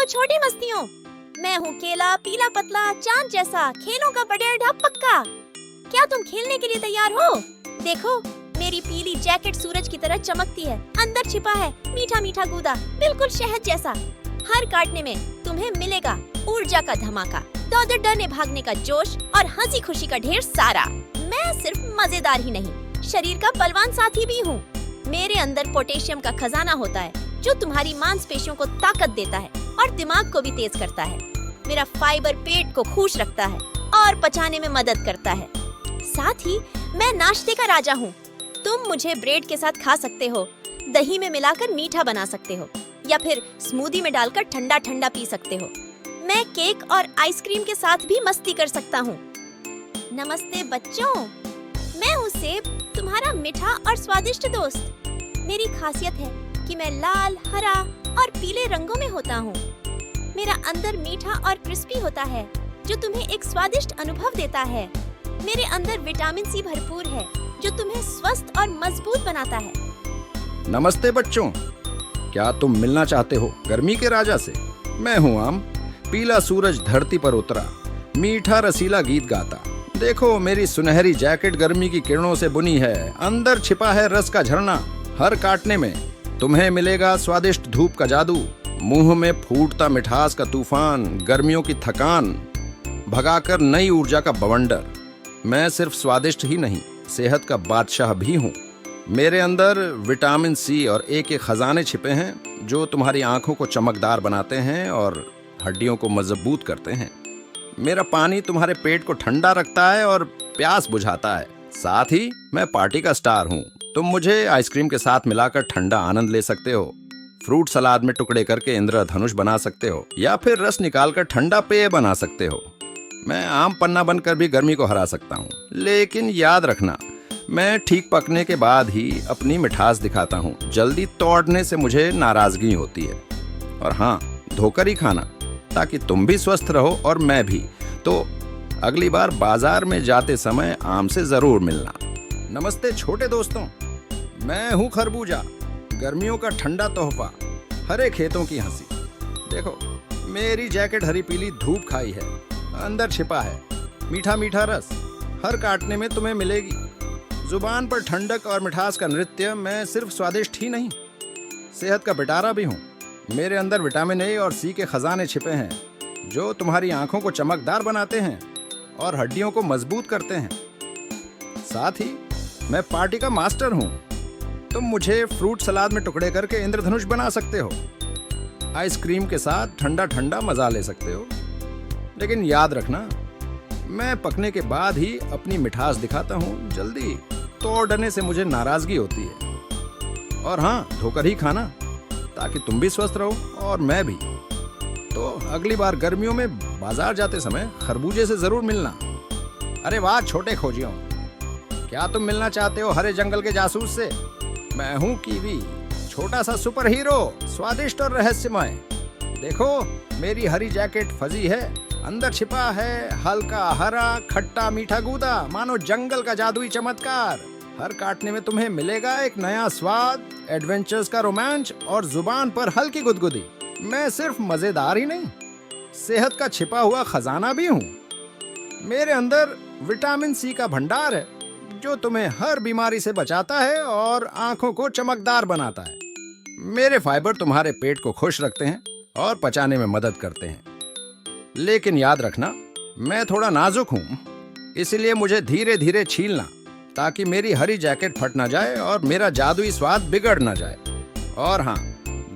छोटी मस्तियों। मैं हूँ केला, पीला पतला, चांद जैसा, खेलों का बडेढ़ा पक्का। क्या तुम खेलने के लिए तैयार हो? देखो, मेरी पीली जैकेट सूरज की तरह चमकती है। अंदर छिपा है मीठा मीठा गूदा, बिल्कुल शहद जैसा। हर काटने में तुम्हें मिलेगा ऊर्जा का धमाका, दौड़ने भागने का जोश और हंसी खुशी का ढेर सारा। मैं सिर्फ मजेदार ही नहीं, शरीर का बलवान साथी भी हूँ। मेरे अंदर पोटेशियम का खजाना होता है जो तुम्हारी मांसपेशियों को ताकत देता है और दिमाग को भी तेज करता है। मेरा फाइबर पेट को खुश रखता है और पचाने में मदद करता है। साथ ही मैं नाश्ते का राजा हूँ। तुम मुझे ब्रेड के साथ खा सकते हो, दही में मिलाकर मीठा बना सकते हो या फिर स्मूदी में डालकर ठंडा ठंडा पी सकते हो। मैं केक और आइसक्रीम के साथ भी मस्ती कर सकता हूँ। नमस्ते बच्चों, मैं हूँ सेब, तुम्हारा मीठा और स्वादिष्ट दोस्त। मेरी खासियत है कि मैं लाल, हरा और पीले रंगों में होता हूँ। मेरा अंदर मीठा और क्रिस्पी होता है जो तुम्हें एक स्वादिष्ट अनुभव देता है। मेरे अंदर विटामिन सी भरपूर है जो तुम्हें स्वस्थ और मजबूत बनाता है। नमस्ते बच्चों, क्या तुम मिलना चाहते हो गर्मी के राजा से? मैं हूँ आम, पीला सूरज धरती पर उतरा, मीठा रसीला गीत गाता। देखो, मेरी सुनहरी जैकेट गर्मी की किरणों से बुनी है। अंदर छिपा है रस का झरना। हर काटने में तुम्हें मिलेगा स्वादिष्ट धूप का जादू, मुंह में फूटता मिठास का तूफान, गर्मियों की थकान भगाकर नई ऊर्जा का बवंडर। मैं सिर्फ स्वादिष्ट ही नहीं, सेहत का बादशाह भी हूँ। मेरे अंदर विटामिन सी और ए के खजाने छिपे हैं जो तुम्हारी आंखों को चमकदार बनाते हैं और हड्डियों को मजबूत करते हैं। मेरा पानी तुम्हारे पेट को ठंडा रखता है और प्यास बुझाता है। साथ ही मैं पार्टी का स्टार हूँ। तुम मुझे आइसक्रीम के साथ मिलाकर ठंडा आनंद ले सकते हो, फ्रूट सलाद में टुकड़े करके इंद्रधनुष बना सकते हो या फिर रस निकालकर ठंडा पेय बना सकते हो। मैं आम पन्ना बनकर भी गर्मी को हरा सकता हूँ, लेकिन याद रखना, मैं ठीक पकने के बाद ही अपनी मिठास दिखाता हूँ। जल्दी तोड़ने से मुझे नाराजगी होती है। और हाँ, धोकर ही खाना ताकि तुम भी स्वस्थ रहो और मैं भी। तो अगली बार बाजार में जाते समय आम से जरूर मिलना। नमस्ते छोटे दोस्तों, मैं हूँ खरबूजा, गर्मियों का ठंडा तोहफा, हरे खेतों की हंसी। देखो, मेरी जैकेट हरी पीली धूप खाई है। अंदर छिपा है मीठा मीठा रस। हर काटने में तुम्हें मिलेगी जुबान पर ठंडक और मिठास का नृत्य। मैं सिर्फ स्वादिष्ट ही नहीं, सेहत का पिटारा भी हूँ। मेरे अंदर विटामिन ए और सी के खजाने छिपे हैं जो तुम्हारी आंखों को चमकदार बनाते हैं और हड्डियों को मजबूत करते हैं। साथ ही मैं पार्टी का मास्टर हूँ। तुम मुझे फ्रूट सलाद में टुकड़े करके इंद्रधनुष बना सकते हो, आइसक्रीम के साथ ठंडा ठंडा मजा ले सकते हो। लेकिन याद रखना, मैं पकने के बाद ही अपनी मिठास दिखाता हूँ। जल्दी तोड़ने से मुझे नाराजगी होती है। और हाँ, धोकर ही खाना ताकि तुम भी स्वस्थ रहो और मैं भी। तो अगली बार गर्मियों में बाजार जाते समय खरबूजे से जरूर मिलना। अरे वाह छोटे खोजियों, क्या तुम मिलना चाहते हो हरे जंगल के जासूस से? मैं हूँ कीवी, छोटा सा सुपर हीरो, स्वादिष्ट और रहस्यमय। देखो, मेरी हरी जैकेट फजी है, अंदर छिपा है हल्का हरा खट्टा मीठा गूदा, मानो जंगल का जादुई चमत्कार। हर काटने में तुम्हें मिलेगा एक नया स्वाद, एडवेंचर्स का रोमांच और जुबान पर हल्की गुदगुदी। मैं सिर्फ मजेदार ही नहीं, सेहत का छिपा हुआ खजाना भी हूँ। मेरे अंदर विटामिन सी का भंडार है जो तुम्हें हर बीमारी से बचाता है और आंखों को चमकदार बनाता है। मेरे फाइबर तुम्हारे पेट को खुश रखते हैं और पचाने में मदद करते हैं। लेकिन याद रखना, मैं थोड़ा नाजुक हूँ, इसलिए मुझे धीरे धीरे छीलना ताकि मेरी हरी जैकेट फट ना जाए और मेरा जादुई स्वाद बिगड़ ना जाए। और हाँ,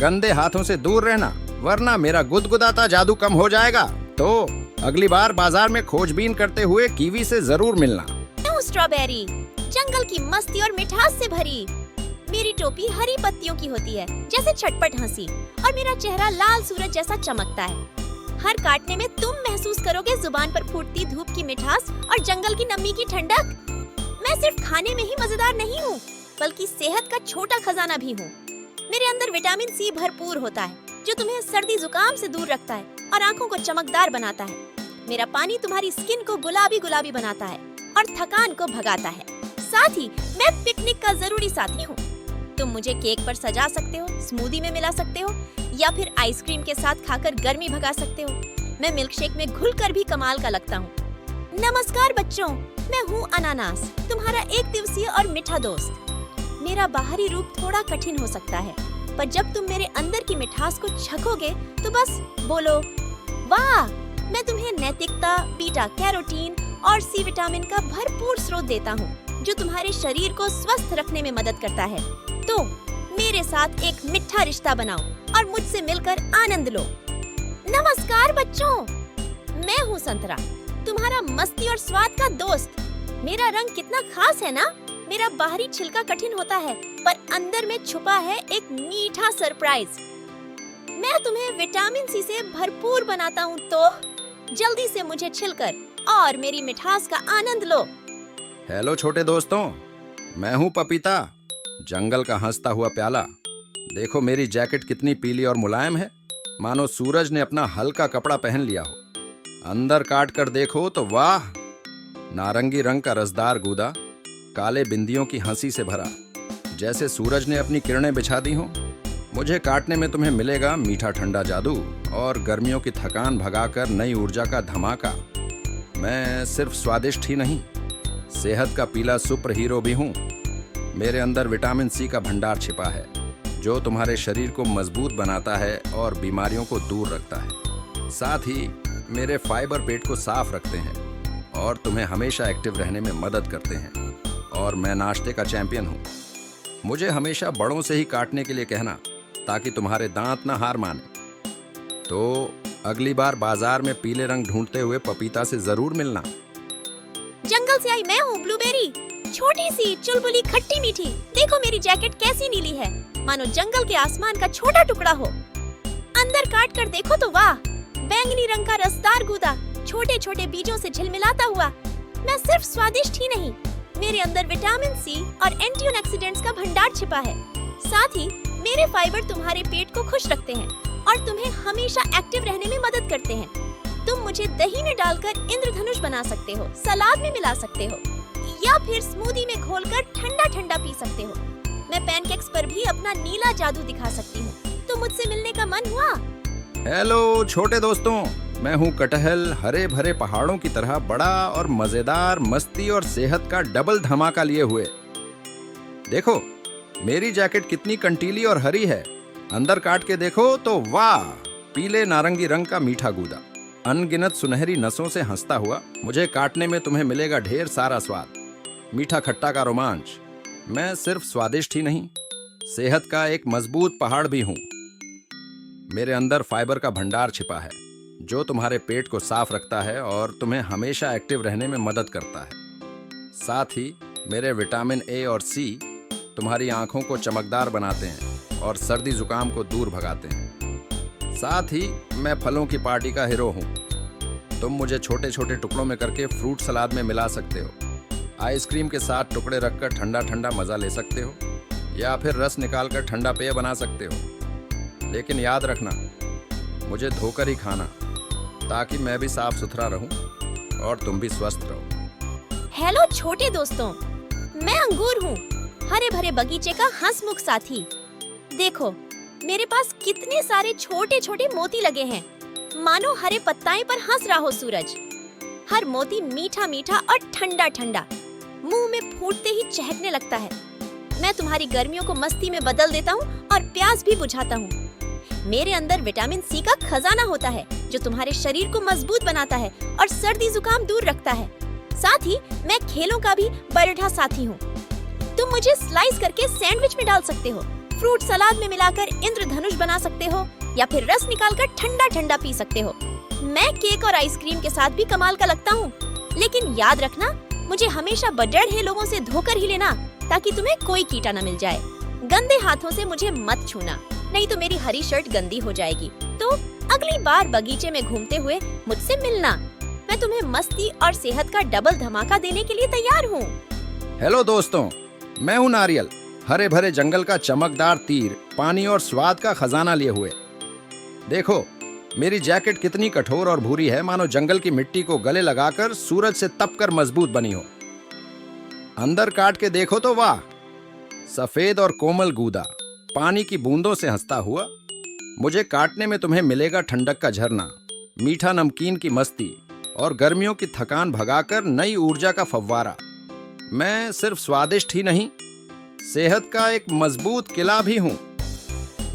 गंदे हाथों से दूर रहना, वरना मेरा गुदगुदाता जादू कम हो जाएगा। तो अगली बार बाजार में खोजबीन करते हुए कीवी से जरूर मिलना। स्ट्रॉबेरी, जंगल की मस्ती और मिठास से भरी। मेरी टोपी हरी पत्तियों की होती है जैसे छटपट हंसी, और मेरा चेहरा लाल सूरज जैसा चमकता है। हर काटने में तुम महसूस करोगे जुबान पर फूटती धूप की मिठास और जंगल की नमी की ठंडक। मैं सिर्फ खाने में ही मजेदार नहीं हूँ, बल्कि सेहत का छोटा खजाना भी हूँ। मेरे अंदर विटामिन सी भरपूर होता है जो तुम्हें सर्दी जुकाम से दूर रखता है और आंखों को चमकदार बनाता है। मेरा पानी तुम्हारी स्किन को गुलाबी गुलाबी बनाता है और थकान को भगाता है। साथ ही मैं पिकनिक का जरूरी साथी हूँ। तुम मुझे केक पर सजा सकते हो, स्मूदी में मिला सकते हो या फिर आइसक्रीम के साथ खाकर गर्मी भगा सकते हो। मैं मिल्कशेक में घुलकर भी कमाल का लगता हूँ। नमस्कार बच्चों, मैं हूँ अनानास, तुम्हारा एक दिवसीय और मीठा दोस्त। मेरा बाहरी रूप थोड़ा कठिन हो सकता है, पर जब तुम मेरे अंदर की मिठास को चखोगे तो बस बोलो वाह। मैं तुम्हें नैतिकता, बीटा कैरोटीन और सी विटामिन का भरपूर स्रोत देता हूँ, जो तुम्हारे शरीर को स्वस्थ रखने में मदद करता है। तो मेरे साथ एक मीठा रिश्ता बनाओ और मुझसे मिलकर आनंद लो। नमस्कार बच्चों, मैं हूँ संतरा, तुम्हारा मस्ती और स्वाद का दोस्त। मेरा रंग कितना खास है ना? मेरा बाहरी छिलका कठिन होता है, पर अंदर में छुपा है एक मीठा सरप्राइज। मैं तुम्हें विटामिन सी से भरपूर बनाता हूँ, तो जल्दी से मुझे छिलकर और मेरी मिठास का आनंद लो। हेलो छोटे दोस्तों, मैं हूँ पपीता, जंगल का हंसता हुआ प्याला। देखो मेरी जैकेट कितनी पीली और मुलायम है, मानो सूरज ने अपना हल्का कपड़ा पहन लिया हो। अंदर काट कर देखो तो वाह, नारंगी रंग का रसदार गूदा, काले बिंदियों की हंसी से भरा, जैसे सूरज ने अपनी किरणें बिछा दी हो। मुझे काटने में तुम्हें मिलेगा मीठा ठंडा जादू और गर्मियों की थकान भगाकर नई ऊर्जा का धमाका। मैं सिर्फ स्वादिष्ट ही नहीं, सेहत का पीला सुपर हीरो भी हूँ। मेरे अंदर विटामिन सी का भंडार छिपा है, जो तुम्हारे शरीर को मजबूत बनाता है और बीमारियों को दूर रखता है। साथ ही मेरे फाइबर पेट को साफ रखते हैं और तुम्हें हमेशा एक्टिव रहने में मदद करते हैं। और मैं नाश्ते का चैंपियन हूँ। मुझे हमेशा बड़ों से ही काटने के लिए कहना, ताकि तुम्हारे दांत ना हार माने। तो अगली बार बाजार में पीले रंग ढूंढते हुए पपीता से जरूर मिलना। जंगल से आई मैं हूँ ब्लूबेरी, छोटी सी चुलबुली खट्टी मीठी। देखो मेरी जैकेट कैसी नीली है, मानो जंगल के आसमान का छोटा टुकड़ा हो। अंदर काट कर देखो तो वाह, बैंगनी रंग का रसदार गूदा, छोटे छोटे बीजों से झिलमिलाता हुआ। मैं सिर्फ स्वादिष्ट ही नहीं, मेरे अंदर विटामिन सी और एंटीऑक्सीडेंट्स का भंडार छिपा है। साथ ही मेरे फाइबर तुम्हारे पेट को खुश रखते हैं और तुम्हें हमेशा एक्टिव रहने में मदद करते हैं। तुम मुझे दही में डालकर इंद्रधनुष बना सकते हो, सलाद में मिला सकते हो या फिर स्मूदी में घोलकर ठंडा ठंडा पी सकते हो। मैं पैनकेक्स पर भी अपना नीला जादू दिखा सकती हूँ। तो मुझसे मिलने का मन हुआ? हेलो छोटे दोस्तों, मैं हूँ कटहल, हरे भरे पहाड़ों की तरह बड़ा और मजेदार, मस्ती और सेहत का डबल धमाका लिए हुए। देखो मेरी जैकेट कितनी कंटीली और हरी है। अंदर काट के देखो तो वाह, पीले नारंगी रंग का मीठा गूदा, अनगिनत सुनहरी नसों से हंसता हुआ। मुझे काटने में तुम्हें मिलेगा ढेर सारा स्वाद, मीठा खट्टा का रोमांच। मैं सिर्फ स्वादिष्ट ही नहीं, सेहत का एक मजबूत पहाड़ भी हूँ। मेरे अंदर फाइबर का भंडार छिपा है, जो तुम्हारे पेट को साफ रखता है और तुम्हें हमेशा एक्टिव रहने में मदद करता है। साथ ही मेरे विटामिन ए और सी तुम्हारी आंखों को चमकदार बनाते हैं और सर्दी जुकाम को दूर भगाते हैं। साथ ही मैं फलों की पार्टी का हीरो हूँ। तुम मुझे छोटे छोटे टुकड़ों में करके फ्रूट सलाद में मिला सकते हो, आइसक्रीम के साथ टुकड़े रखकर ठंडा ठंडा मजा ले सकते हो, या फिर रस निकालकर ठंडा पेय बना सकते हो। लेकिन याद रखना, मुझे धोकर ही खाना, ताकि मैं भी साफ सुथरा रहूं और तुम भी स्वस्थ रहो। हेलो छोटे दोस्तों, मैं अंगूर हूँ, हरे भरे बगीचे का हंसमुख साथी। देखो मेरे पास कितने सारे छोटे छोटे मोती लगे हैं, मानो हरे पत्ताएं पर हंस रहा हो सूरज। हर मोती मीठा मीठा और ठंडा ठंडा, मुंह में फूटते ही चहकने लगता है। मैं तुम्हारी गर्मियों को मस्ती में बदल देता हूँ और प्यास भी बुझाता हूँ। मेरे अंदर विटामिन सी का खजाना होता है, जो तुम्हारे शरीर को मजबूत बनाता है और सर्दी जुकाम दूर रखता है। साथ ही मैं खेलों का भी बरढ़ा साथी हूँ। तुम मुझे स्लाइस करके सैंडविच में डाल सकते हो, फ्रूट सलाद में मिलाकर इंद्रधनुष बना सकते हो या फिर रस निकालकर ठंडा ठंडा पी सकते हो। मैं केक और आइसक्रीम के साथ भी कमाल का लगता हूँ। लेकिन याद रखना, मुझे हमेशा बडढ़े लोगों से धोकर ही लेना, ताकि तुम्हें कोई कीटा न मिल जाए। गंदे हाथों से मुझे मत छूना, नहीं तो मेरी हरी शर्ट गंदी हो जाएगी। तो अगली बार बगीचे में घूमते हुए मुझसे मिलना। मैं तुम्हें मस्ती और सेहत का डबल धमाका देने के लिए तैयार हूँ। हेलो दोस्तों, मैं हूँ नारियल, हरे भरे जंगल का चमकदार तीर, पानी और स्वाद का खजाना लिए हुए। देखो मेरी जैकेट कितनी कठोर और भूरी है, मानो जंगल की मिट्टी को गले लगाकर सूरज से तपकर मजबूत बनी हो। अंदर काट के देखो तो वाह, सफेद और कोमल गूदा पानी की बूंदों से हंसता हुआ। मुझे काटने में तुम्हें मिलेगा ठंडक का झरना, मीठा नमकीन की मस्ती और गर्मियों की थकान भगाकर नई ऊर्जा का फव्वारा। मैं सिर्फ स्वादिष्ट ही नहीं, सेहत का एक मजबूत किला भी हूँ।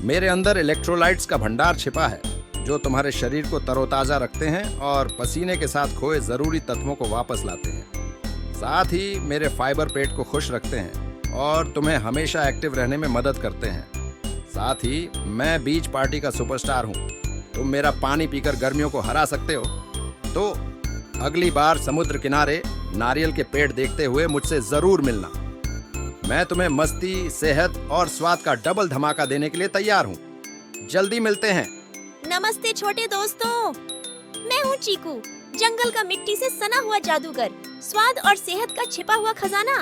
मेरे अंदर इलेक्ट्रोलाइट्स का भंडार छिपा है जो तुम्हारे शरीर को तरोताजा रखते हैं और पसीने के साथ खोए जरूरी तत्वों को वापस लाते हैं। साथ ही मेरे फाइबर पेट को खुश रखते हैं और तुम्हें हमेशा एक्टिव रहने में मदद करते हैं। साथ ही मैं बीच पार्टी का सुपरस्टार हूँ। तुम मेरा पानी पीकर गर्मियों को हरा सकते हो, तो अगली बार समुद्र किनारे नारियल के पेड़ देखते हुए मुझसे जरूर मिलना। मैं तुम्हें मस्ती, सेहत और स्वाद का डबल धमाका देने के लिए तैयार हूँ। जल्दी मिलते हैं। नमस्ते छोटे दोस्तों, मैं हूँ चीकू, जंगल का मिट्टी से सना हुआ जादूगर, स्वाद और सेहत का छिपा हुआ खजाना।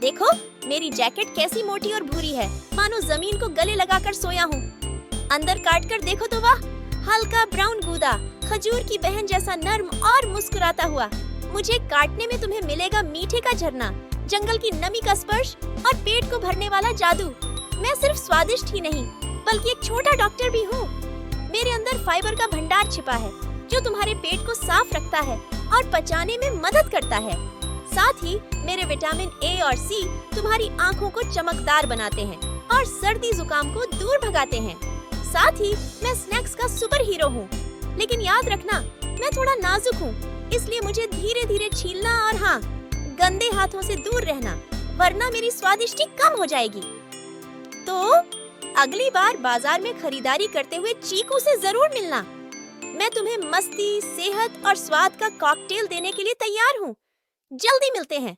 देखो मेरी जैकेट कैसी मोटी और भूरी है, मानो जमीन को गले लगाकर सोया हूँ। अंदर काट कर देखो तो वाह, हल्का ब्राउन गूदा, खजूर की बहन जैसा नर्म और मुस्कुराता हुआ। मुझे काटने में तुम्हें मिलेगा मीठे का झरना, जंगल की नमी का स्पर्श और पेट को भरने वाला जादू। मैं सिर्फ स्वादिष्ट ही नहीं बल्कि एक छोटा डॉक्टर भी हूँ। मेरे अंदर फाइबर का भंडार छिपा है जो तुम्हारे पेट को साफ रखता है और पचाने में मदद करता है। साथ ही मेरे विटामिन ए और सी तुम्हारी आँखों को चमकदार बनाते हैं और सर्दी जुकाम को दूर भगाते हैं। साथ ही मैं स्नैक्स का सुपर हीरो हूँ, लेकिन याद रखना मैं थोड़ा नाजुक हूँ, इसलिए मुझे धीरे धीरे छीलना और हाँ, गंदे हाथों से दूर रहना, वरना मेरी स्वादिष्टि कम हो जाएगी। तो अगली बार बाजार में खरीदारी करते हुए चीकू से जरूर मिलना। मैं तुम्हें मस्ती, सेहत और स्वाद का कॉकटेल देने के लिए तैयार हूँ। जल्दी मिलते हैं।